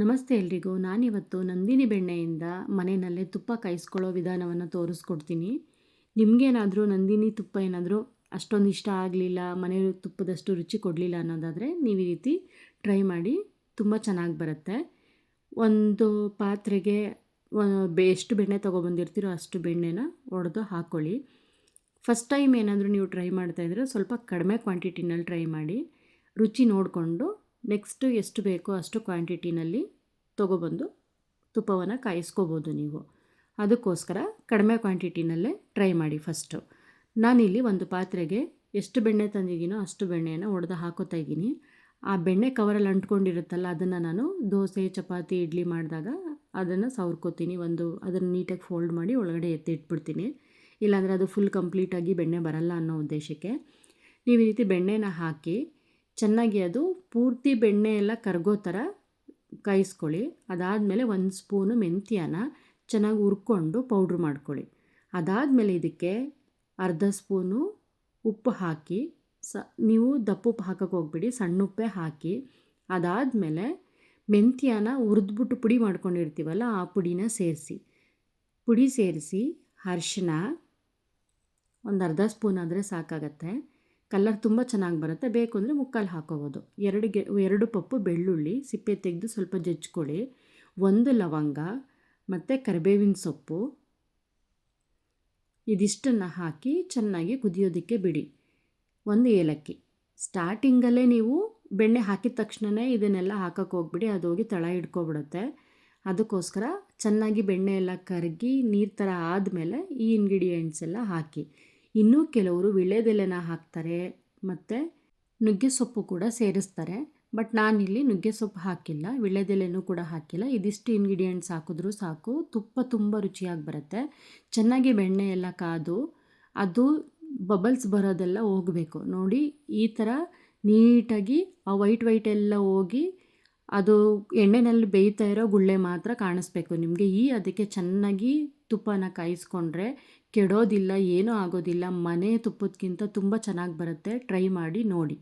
ನಮಸ್ತೆ ಎಲ್ರಿಗೂ. ನಾನಿವತ್ತು ನಂದಿನಿ ಬೆಣ್ಣೆಯಿಂದ ಮನೆಯಲ್ಲೇ ತುಪ್ಪ ಕಾಯಿಸ್ಕೊಳ್ಳೋ ವಿಧಾನವನ್ನು ತೋರಿಸ್ಕೊಡ್ತೀನಿ. ನಿಮಗೇನಾದರೂ ನಂದಿನಿ ತುಪ್ಪ ಏನಾದರೂ ಅಷ್ಟೊಂದು ಇಷ್ಟ ಆಗಲಿಲ್ಲ, ಮನೆ ತುಪ್ಪದಷ್ಟು ರುಚಿ ಕೊಡಲಿಲ್ಲ ಅನ್ನೋದಾದರೆ ನೀವು ಈ ರೀತಿ ಟ್ರೈ ಮಾಡಿ, ತುಂಬ ಚೆನ್ನಾಗಿ ಬರುತ್ತೆ. ಒಂದು ಪಾತ್ರೆಗೆ ಎಷ್ಟು ಬೆಣ್ಣೆ ತೊಗೊಬಂದಿರ್ತೀರೋ ಅಷ್ಟು ಬೆಣ್ಣೆನ ಒಡೆದು ಹಾಕ್ಕೊಳ್ಳಿ. ಫಸ್ಟ್ ಟೈಮ್ ಏನಾದರೂ ನೀವು ಟ್ರೈ ಮಾಡ್ತಾಯಿದ್ರೆ ಸ್ವಲ್ಪ ಕಡಿಮೆ ಕ್ವಾಂಟಿಟಿನಲ್ಲಿ ಟ್ರೈ ಮಾಡಿ, ರುಚಿ ನೋಡಿಕೊಂಡು ನೆಕ್ಸ್ಟು ಎಷ್ಟು ಬೇಕೋ ಅಷ್ಟು ಕ್ವಾಂಟಿಟಿನಲ್ಲಿ ತೊಗೊಬಂದು ತುಪ್ಪವನ್ನು ಕಾಯಿಸ್ಕೋಬೋದು ನೀವು. ಅದಕ್ಕೋಸ್ಕರ ಕಡಿಮೆ ಕ್ವಾಂಟಿಟಿನಲ್ಲೇ ಟ್ರೈ ಮಾಡಿ ಫಸ್ಟು. ನಾನಿಲ್ಲಿ ಒಂದು ಪಾತ್ರೆಗೆ ಎಷ್ಟು ಬೆಣ್ಣೆ ತಂದಿದ್ದೀನೋ ಅಷ್ಟು ಬೆಣ್ಣೆಯನ್ನು ಒಡೆದು ಹಾಕೋತಾ ಇದ್ದೀನಿ. ಆ ಬೆಣ್ಣೆ ಕವರಲ್ಲಿ ಅಂಟ್ಕೊಂಡಿರುತ್ತಲ್ಲ, ಅದನ್ನು ನಾನು ದೋಸೆ, ಚಪಾತಿ, ಇಡ್ಲಿ ಮಾಡಿದಾಗ ಅದನ್ನು ಸವರ್ಕೋತೀನಿ. ಅದನ್ನು ನೀಟಾಗಿ ಫೋಲ್ಡ್ ಮಾಡಿ ಒಳಗಡೆ ಎತ್ತಿಟ್ಬಿಡ್ತೀನಿ. ಇಲ್ಲಾಂದರೆ ಅದು ಫುಲ್ ಕಂಪ್ಲೀಟಾಗಿ ಬೆಣ್ಣೆ ಬರಲ್ಲ ಅನ್ನೋ ಉದ್ದೇಶಕ್ಕೆ ನೀವು ಈ ರೀತಿ ಬೆಣ್ಣೆನ ಹಾಕಿ ಚೆನ್ನಾಗಿ ಅದು ಪೂರ್ತಿ ಬೆಣ್ಣೆ ಎಲ್ಲ ಕರಗೋ ಥರ ಕಾಯಿಸ್ಕೊಳ್ಳಿ. ಅದಾದಮೇಲೆ 1 ಸ್ಪೂನು ಮೆಂತ್ಯನ ಚೆನ್ನಾಗಿ ಹುರ್ಕೊಂಡು ಪೌಡ್ರ್ ಮಾಡ್ಕೊಳ್ಳಿ. ಅದಾದಮೇಲೆ ಇದಕ್ಕೆ ಅರ್ಧ ಸ್ಪೂನು ಉಪ್ಪು ಹಾಕಿ, ನೀವು ದಪ್ಪುಪ್ಪು ಹಾಕೋಕ್ಕೆ ಹೋಗ್ಬಿಡಿ, ಸಣ್ಣ ಉಪ್ಪೇ ಹಾಕಿ. ಅದಾದಮೇಲೆ ಮೆಂತ್ಯನ ಹುರಿದ್ಬಿಟ್ಟು ಪುಡಿ ಮಾಡ್ಕೊಂಡಿರ್ತೀವಲ್ಲ, ಆ ಪುಡಿನ ಸೇರಿಸಿ ಅರಿಶಿನ ಒಂದು ಅರ್ಧ ಸ್ಪೂನ್ ಆದರೆ ಸಾಕಾಗತ್ತೆ. ಕಲರ್ ತುಂಬ ಚೆನ್ನಾಗಿ ಬರುತ್ತೆ. ಬೇಕು ಅಂದರೆ ಮುಕ್ಕಾಲು ಹಾಕೋಬೋದು. 2 ಪಪ್ಪು ಬೆಳ್ಳುಳ್ಳಿ ಸಿಪ್ಪೆ ತೆಗೆದು ಸ್ವಲ್ಪ ಜಜ್ಕೊಳ್ಳಿ. 1 ಲವಂಗ ಮತ್ತು ಕರಿಬೇವಿನ ಸೊಪ್ಪು, ಇದಿಷ್ಟನ್ನು ಹಾಕಿ ಚೆನ್ನಾಗಿ ಕುದಿಯೋದಕ್ಕೆ ಬಿಡಿ. 1 ಏಲಕ್ಕಿ. ಸ್ಟಾರ್ಟಿಂಗಲ್ಲೇ ನೀವು ಬೆಣ್ಣೆ ಹಾಕಿದ ತಕ್ಷಣವೇ ಇದನ್ನೆಲ್ಲ ಹಾಕೋಕ್ಕೆ ಹೋಗ್ಬಿಡಿ, ಅದು ಹೋಗಿ ತಳ ಹಿಡ್ಕೊಬಿಡುತ್ತೆ. ಅದಕ್ಕೋಸ್ಕರ ಚೆನ್ನಾಗಿ ಬೆಣ್ಣೆ ಎಲ್ಲ ಕರಗಿ ನೀರು ಥರ ಆದಮೇಲೆ ಈ ಇಂಗ್ರೀಡಿಯೆಂಟ್ಸ್ ಎಲ್ಲ ಹಾಕಿ. ಇನ್ನೂ ಕೆಲವರು ವೀಳ್ಯದೆಲೆನ ಹಾಕ್ತಾರೆ ಮತ್ತು ನುಗ್ಗೆ ಸೊಪ್ಪು ಕೂಡ ಸೇರಿಸ್ತಾರೆ. ಬಟ್ ನಾನಿಲ್ಲಿ ನುಗ್ಗೆ ಸೊಪ್ಪು ಹಾಕಿಲ್ಲ, ವೀಳ್ಯದೆಲೆನೂ ಕೂಡ ಹಾಕಿಲ್ಲ. ಇದಿಷ್ಟು ಇಂಗ್ರೀಡಿಯೆಂಟ್ಸ್ ಹಾಕಿದ್ರೂ ಸಾಕು, ತುಪ್ಪ ತುಂಬ ರುಚಿಯಾಗಿ ಬರುತ್ತೆ. ಚೆನ್ನಾಗಿ ಬೆಣ್ಣೆ ಎಲ್ಲ ಕಾದು ಅದು ಬಬಲ್ಸ್ ಬರೋದೆಲ್ಲ ಹೋಗಬೇಕು. ನೋಡಿ, ಈ ಥರ ನೀಟಾಗಿ ಆ ವೈಟ್ ಎಲ್ಲ ಹೋಗಿ ಅದು ಎಣ್ಣೆಯಲ್ಲಿ ಬೇಯ್ತಾ ಇರೋ ಗುಳ್ಳೆ ಮಾತ್ರ ಕಾಣಿಸ್ಬೇಕು ನಿಮಗೆ. ಅದಕ್ಕೆ ಚೆನ್ನಾಗಿ ತುಪ್ಪನ ಕಾಯಿಸ್ಕೊಂಡ್ರೆ ಕೆಡೋದಿಲ್ಲ, ಏನೂ ಆಗೋದಿಲ್ಲ. ಮನೆ ತುಪ್ಪದಕ್ಕಿಂತ ತುಂಬ ಚೆನ್ನಾಗಿ ಬರುತ್ತೆ. ಟ್ರೈ ಮಾಡಿ ನೋಡಿ.